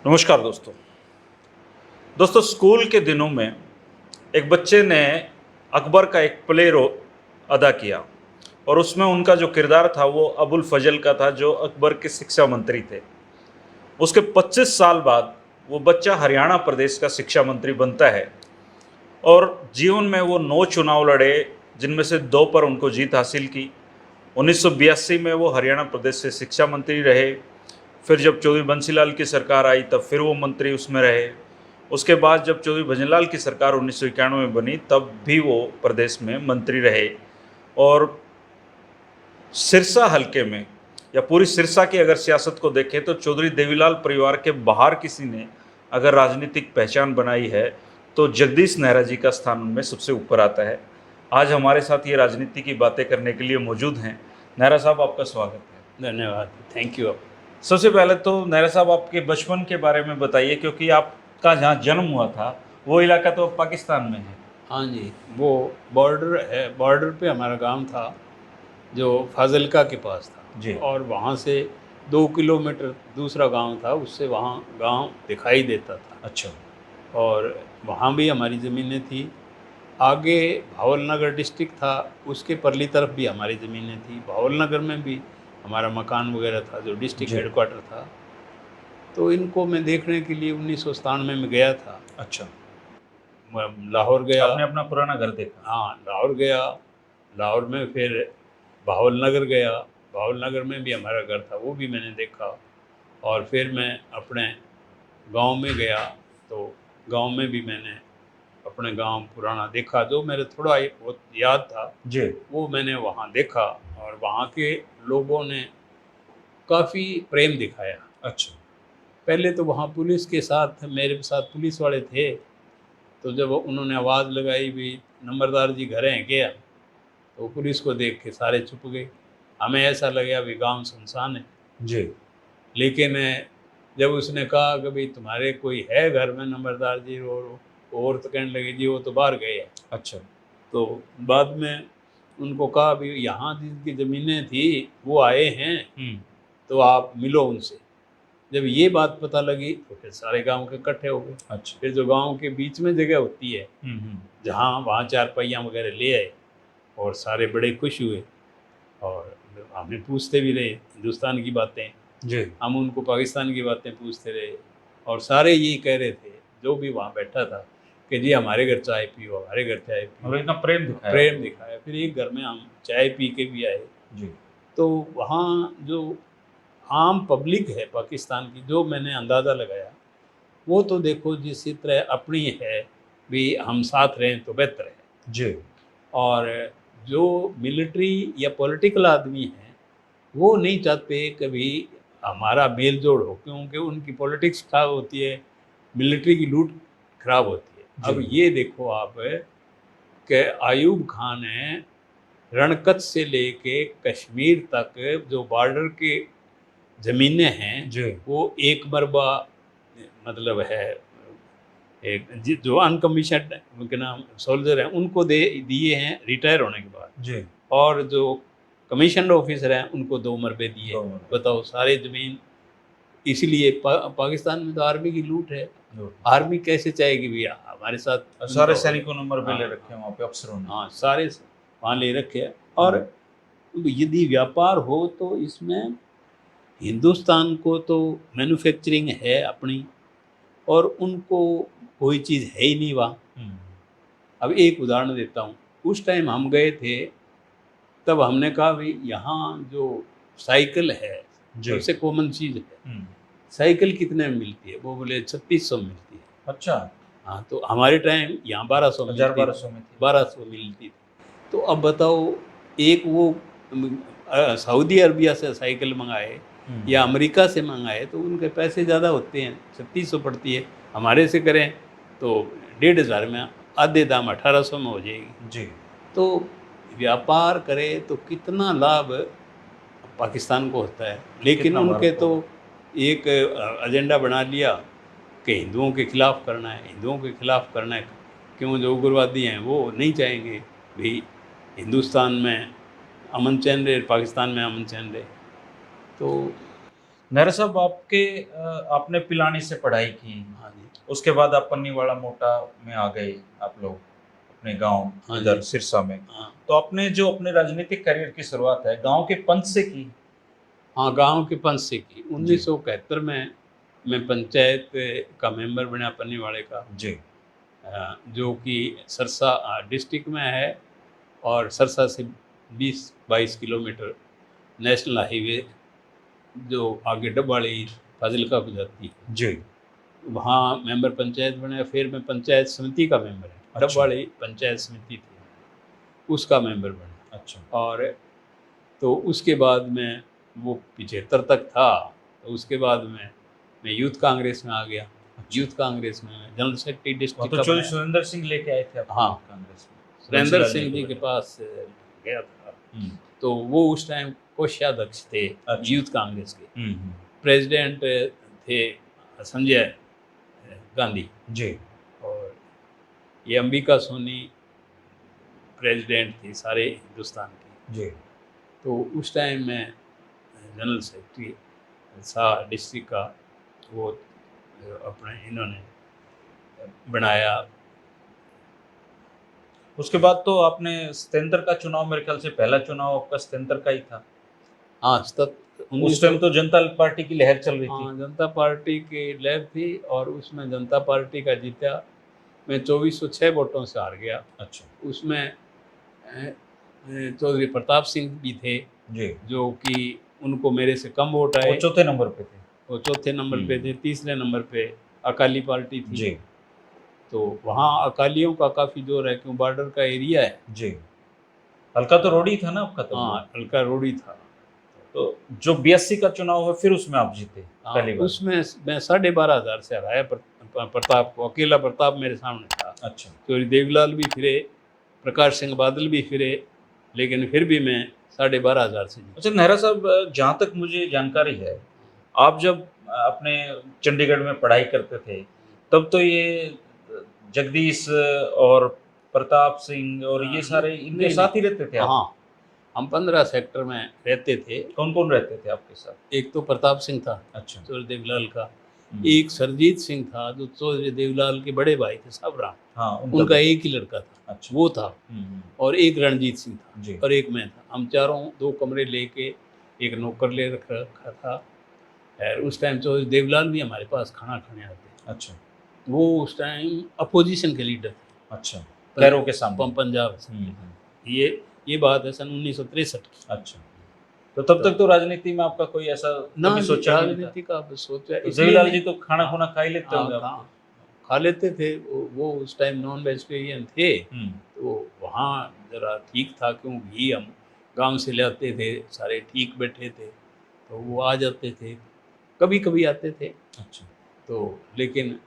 नमस्कार दोस्तों। स्कूल के दिनों में एक बच्चे ने अकबर का एक प्ले रो अदा किया और उसमें उनका जो किरदार था वो अबुल फजल का था, जो अकबर के शिक्षा मंत्री थे। उसके 25 साल बाद वो बच्चा हरियाणा प्रदेश का शिक्षा मंत्री बनता है और जीवन में वो 9 चुनाव लड़े, जिनमें से 2 पर उनको जीत हासिल की। 1982 में वो हरियाणा प्रदेश से शिक्षा मंत्री रहे। फिर जब चौधरी बंसीलाल की सरकार आई तब फिर वो मंत्री उसमें रहे। उसके बाद जब चौधरी भजनलाल की सरकार 1991 में बनी तब भी वो प्रदेश में मंत्री रहे। और सिरसा हलके में या पूरी सिरसा की अगर सियासत को देखें तो चौधरी देवीलाल परिवार के बाहर किसी ने अगर राजनीतिक पहचान बनाई है तो जगदीश नेहरा जी का स्थान उनमें सबसे ऊपर आता है। आज हमारे साथ ये राजनीति की बातें करने के लिए मौजूद हैं। नेहरा साहब, आपका स्वागत है। धन्यवाद, थैंक यू। सबसे पहले तो नेहरा साहब आपके बचपन के बारे में बताइए, क्योंकि आपका जहाँ जन्म हुआ था वो इलाका तो पाकिस्तान में है। हाँ जी, वो बॉर्डर है, बॉर्डर पे हमारा गांव था जो फाजिल्का के पास था जी। और वहाँ से 2 किलोमीटर दूसरा गांव था, उससे वहाँ गांव दिखाई देता था। अच्छा। और वहाँ भी हमारी ज़मीनें थी। आगे भावलनगर डिस्ट्रिक्ट था, उसके परली तरफ भी हमारी ज़मीनें थी। भावलनगर में भी हमारा मकान वगैरह था जो डिस्ट्रिक्ट जी। हेडक्वार्टर था। तो इनको मैं देखने के लिए 1997 में गया था। अच्छा, लाहौर गया। आपने अपना पुराना घर देखा। हाँ, लाहौर गया। लाहौर में फिर भावलनगर गया। भावलनगर में भी हमारा घर था, वो भी मैंने देखा। और फिर मैं अपने गांव में गया, तो गांव में भी मैंने अपने गांव पुराना देखा, जो मेरे थोड़ा बहुत याद था जी। वो मैंने वहाँ देखा। और वहाँ के लोगों ने काफ़ी प्रेम दिखाया। अच्छा। पहले तो वहाँ पुलिस के साथ, मेरे साथ पुलिस वाले थे, तो जब उन्होंने आवाज़ लगाई भी नंबरदार जी घर हैं क्या, तो पुलिस को देख के सारे चुप गए। हमें ऐसा लगा भी गांव सुनसान है। जी। लेकिन जब उसने कहा कि भाई तुम्हारे कोई है घर में नंबरदार जी, और तो कहने लगे जी वो तो बाहर गए हैं। अच्छा। तो बाद में उनको कहा भी यहाँ जिनकी ज़मीनें थी वो आए हैं, तो आप मिलो उनसे। जब ये बात पता लगी तो फिर सारे गांव के इकट्ठे हो गए। अच्छा। फिर जो गांव के बीच में जगह होती है जहाँ, वहाँ चारपाइयाँ वगैरह ले आए और सारे बड़े खुश हुए। और हमें पूछते भी रहे हिंदुस्तान की बातें, जी। हम उनको पाकिस्तान की बातें पूछते रहे। और सारे यही कह रहे थे जो भी वहाँ बैठा था कि जी हमारे घर चाय पियो, हमारे घर चाय पियो। और इतना प्रेम दिखाया। प्रेम दिखाया। फिर एक घर में हम चाय पी के भी आए। जी। तो वहाँ जो आम पब्लिक है पाकिस्तान की, जो मैंने अंदाज़ा लगाया, वो तो देखो जिस तरह अपनी है भी, हम साथ रहें तो बेहतर है। जी। और जो मिलिट्री या पॉलिटिकल आदमी हैं वो नहीं चाहते कभी हमारा मेल जोड़ हो, क्योंकि उनकी पॉलिटिक्स खराब होती है, मिलिट्री की लूट खराब होती है। अब ये देखो आप कि आयूब खान ने रणकच्छ से लेके कश्मीर तक जो बॉर्डर के ज़मीनें हैं जी। वो एक मरबा, मतलब है, एक जो अनकमीशन्ड उनके नाम सोल्जर हैं उनको दे दिए हैं रिटायर होने के बाद। जी। और जो कमीशन ऑफिसर हैं उनको 2 मरबे दिए। 2 मरबे। बताओ, सारे ज़मीन। इसलिए पाकिस्तान में तो आर्मी की लूट है। आर्मी कैसे चाहेगी भैया हमारे साथ? सारे सैनिकों ने मरबे ले हाँ, रखे हैं वहाँ पे अफसरों ने। हाँ, सारे वहाँ ले रखे हैं। और यदि व्यापार हो तो इसमें हिंदुस्तान को तो मैन्युफैक्चरिंग है अपनी, और उनको कोई चीज़ है ही नहीं वहाँ। अब एक उदाहरण देता हूँ। उस टाइम हम गए थे, तब हमने कहा भाई यहाँ जो साइकिल है सबसे कॉमन चीज़ है, साइकिल कितने में मिलती है? वो बोले 3600 मिलती है। अच्छा। हाँ, तो हमारे टाइम यहाँ 1200 मिलती 1200 में थी। 1200 मिलती थी। तो अब बताओ, एक वो सऊदी अरबिया से साइकिल मंगाए या अमेरिका से मंगाए तो उनके पैसे ज़्यादा होते हैं, 3600 पड़ती है। हमारे से करें तो 1500 में, आधे दाम 1800 में हो जाएगी। जी। तो व्यापार करे तो कितना लाभ पाकिस्तान को होता है। लेकिन उनके तो एक एजेंडा बना लिया कि हिंदुओं के खिलाफ करना है, हिंदुओं के खिलाफ करना है। क्यों? जो उग्रवादी हैं वो नहीं चाहेंगे भी हिंदुस्तान में अमन चैन रहे, पाकिस्तान में अमन चैन रहे। तो नेहरा साहब, आपने पिलानी से पढ़ाई की, हाँ जी। उसके बाद आप पन्नीवाड़ा मोटा में आ गए, आप लोग अपने गांव हाँ इधर जी। सिरसा में। हाँ तो आपने जो अपने राजनीतिक करियर की शुरुआत है गांव के पंच से की। हाँ, गांव के पंच से की। जी 1971 में मैं पंचायत का मेंबर बना पन्नीवाड़े का, जी जो कि सरसा डिस्ट्रिक्ट में है, और सरसा से 20-22 किलोमीटर नेशनल हाईवे जो आगे डबवाड़ी फाजिलका को जाती है, जी। वहाँ मेंबर पंचायत बने। फिर मैं पंचायत समिति का मेंबर है, अच्छा। डबवाड़ी पंचायत समिति थी, उसका मेंबर बना। अच्छा और तो उसके बाद मैं, वो 75 तक था, तो उसके बाद मैं यूथ कांग्रेस में आ गया। अच्छा। यूथ कांग्रेस में मैं जनरल सेक्रेटरी वहाँ डिस्ट्रिक्ट तो का चौधरी बनाया। सुरेंद्र सिंह लेके आए थे आपको हाँ, कांग्रेस में, सुरेंद्र बंसीलाल सिंह को जी के बनाया। पास गया था। हम्म, तो वो उस टाइम कोषाध्यक्ष थे अच्छा। यूथ कांग्रेस के। हम्म, प्रेसिडेंट थे संजय गांधी, जी और ये अंबिका सोनी प्रेसिडेंट थी सारे हिंदुस्तान की। जी। तो उस टाइम में जनरल सेक्रेटरी सा डिस्ट्रिक्ट का, वो अपने इन्होंने बनाया। उसके बाद तो आपने सतेंद्र का चुनाव, मेरे ख्याल से पहला चुनाव आपका सतेंद्र का ही था। हाँ, उस 1900। टाइम तो जनता पार्टी की लहर चल रही थी। हाँ, जनता पार्टी की लहर थी, और उसमें जनता पार्टी का जीता। मैं 2406 वोटों से हार गया। अच्छा। उसमें चौधरी प्रताप सिंह भी थे, जी। जो कि उनको मेरे से कम वोट वो आए। चौथे नंबर पे थे। वो चौथे नंबर पे थे। तीसरे नंबर पे अकाली पार्टी थी। जी तो वहाँ अकालियों का काफ़ी जोर है, क्यों बॉर्डर का एरिया है। जी। हल्का तो रोड ही था ना आपका तब वो। हाँ, हल्का रोडी था। तो जो 82 का चुनाव है फिर उसमें आप जीते हाँ, पहली बार। उसमें मैं 12,500 से हराया प्रताप को। अकेला प्रताप मेरे सामने था। अच्छा। चौधरी देवीलाल भी फिरे, प्रकाश सिंह बादल भी फिरे, लेकिन फिर भी मैं 12,500 से जीता। अच्छा नेहरा साहब, जहाँ तक मुझे जानकारी है, आप जब अपने चंडीगढ़ में पढ़ाई करते थे तब तो ये जगदीश और प्रताप सिंह और ये सारे इनके नहीं, साथ ही रहते थे आप। हाँ, हम 15 सेक्टर में रहते थे। कौन कौन रहते थे आपके साथ? एक तो प्रताप सिंह था, अच्छा। चौधरी देवीलाल का। हम्म, एक सरजीत सिंह था, जो चौधरी देवीलाल के बड़े भाई थे साबराम, हाँ उनका एक ही लड़का था, अच्छा। वो था। और एक रणजीत सिंह था, जी और एक मैं था। हम चारों 2 कमरे लेके, एक नौकर ले रखा था। और उस टाइम चौधरी देवीलाल भी हमारे पास खाना खाने आते। अच्छा। वो उस टाइम अपोजिशन के लीडर थे, अच्छा, कैरों के सामने। पंजाब से। ये बात है सन 1963 की। अच्छा। तो तब तक तो राजनीति में आपका कोई ऐसा ना कभी जी, सोचा भी नहीं था? राजनीति का अब सोचा तो इसलिए देवीलाल नहीं। जी तो खाना खुना खा ही लेते होंगे आप? हाँ, खा लेते थे। वो उस टाइम नॉन वेजिटेरियन थे। हम्म, तो वहाँ ज़रा ठीक था, क्यों घी हम गांव से ले आते थे, सारे ठीक बैठे थे, तो वो आ जाते थे, कभी कभी आते थे। अच्छा। तो लेकिन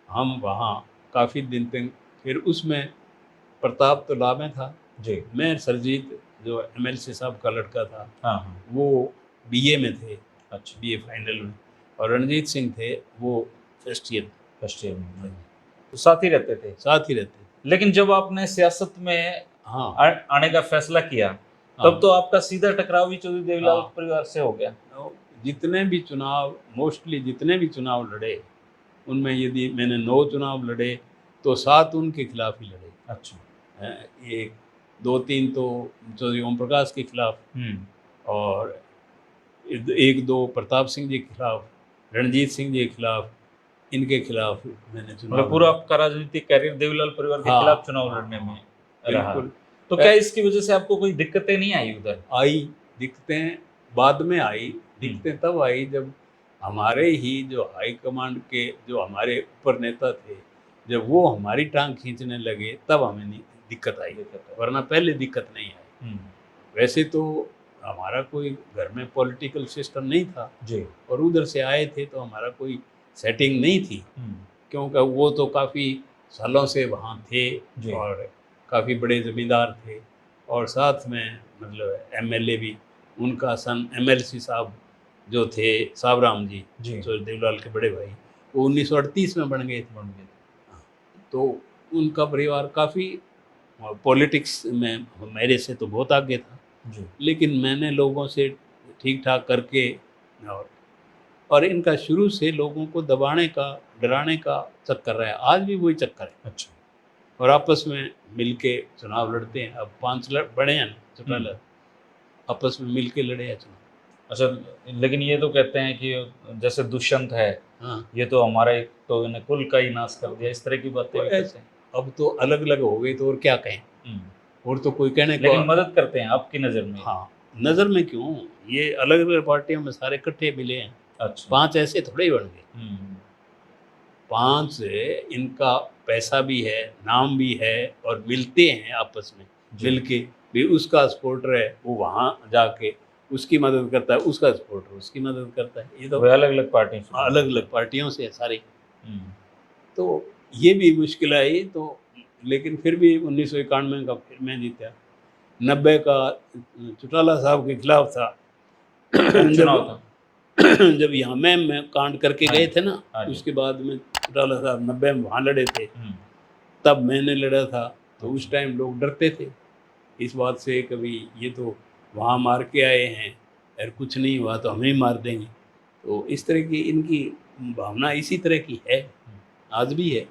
हम वहाँ काफ़ी दिन तक, फिर उसमें प्रताप तो ला में था। जी। मैं सरजीत, जो एमएलसी साहब का लड़का था, हाँ हाँ। वो बीए में थे, अच्छा। बीए फाइनल में। और रणजीत सिंह थे, वो फर्स्ट ईयर फर्स्ट ईयर में तो साथ ही रहते थे। साथ ही रहते थे। लेकिन जब आपने सियासत में हाँ आने का फैसला किया हाँ तब तो आपका सीधा टकराव भी चौधरी देवीलाल हाँ। परिवार से हो गया। तो जितने भी चुनाव, मोस्टली जितने भी चुनाव लड़े, उनमें यदि मैंने 9 चुनाव लड़े तो 7 उनके खिलाफ ही लड़े। अच्छा। एक 2-3 तो चौधरी ओम प्रकाश के खिलाफ, और 1-2 प्रताप सिंह जी के खिलाफ, रणजीत सिंह जी के खिलाफ, इनके खिलाफ मैंने मतलब चुनाव पूरा लड़े। आपका राजनीतिक कैरियर देवीलाल परिवार के हाँ, खिलाफ चुनाव हाँ, लड़ने में हाँ, रहा। बिल्कुल। तो क्या इसकी वजह से आपको कोई दिक्कतें नहीं आई उधर? आई दिक्कतें, बाद में आई दिक्कतें। तब आई जब हमारे ही जो हाई कमांड के जो हमारे ऊपर नेता थे, जब वो हमारी टांग खींचने लगे, तब हमें दिक्कत आई, वरना पहले दिक्कत नहीं आई। वैसे तो हमारा कोई घर में पॉलिटिकल सिस्टम नहीं था जी। और उधर से आए थे, तो हमारा कोई सेटिंग नहीं थी, क्योंकि वो तो काफ़ी सालों से वहाँ थे जी। और काफ़ी बड़े ज़मींदार थे। और साथ में मतलब एमएलए भी उनका सन एमएलसी साहब जो थे साबराम जी, जी। जो देवलाल के बड़े भाई, वो 1938 में बन गए थे। तो उनका परिवार काफ़ी पॉलिटिक्स में मेरे से तो बहुत आगे था। जी। लेकिन मैंने लोगों से ठीक ठाक करके और और इनका शुरू से लोगों को दबाने का, डराने का चक्कर रहा है। आज भी वही चक्कर है। अच्छा। और आपस में मिलके चुनाव लड़ते हैं। अब 5 बड़े हैं ना चौटाला, आपस में मिलके लड़े हैं चुनाव। अच्छा, लेकिन ये तो कहते हैं कि जैसे दुष्यंत है, हाँ, ये तो हमारा एक तो इन्हें कुल का ही नाश कर दिया, इस तरह की बातें भी कहते हैं। अब तो अलग अलग हो गई तो और क्या कहें, और तो कोई कहने को। लेकिन मदद करते हैं आपकी नज़र में? हाँ, नज़र में क्यों, ये अलग अलग पार्टियों में सारे इकट्ठे मिले हैं। अच्छा। 5 ऐसे थोड़े ही बन गए। हम्म, 5 इनका पैसा भी है, नाम भी है, और मिलते हैं आपस में जी। मिलके भी। उसका सपोर्टर है वो वहाँ जाके उसकी मदद करता है, उसका सपोर्टर उसकी मदद करता है। ये तो वे अलग अलग पार्टी से। अलग अलग पार्टियों से है सारे। हम्म, तो ये भी मुश्किल आई तो, लेकिन फिर भी 1991 का फिर मैं जीता। 90 का चौटाला साहब के खिलाफ था। उपचुनाव था। जब यहाँ मैं कांड करके हाँ गए जी, थे ना, हाँ जी। उसके बाद में चौटाला साहब 90 में वहाँ लड़े थे, हम्म, तब मैंने लड़ा था। तो उस टाइम लोग डरते थे इस बात से, कभी ये तो वहाँ मार के आए हैं और कुछ नहीं हुआ तो हमें ही मार देंगे। तो इस तरह की इनकी भावना इसी तरह की है, आज भी है।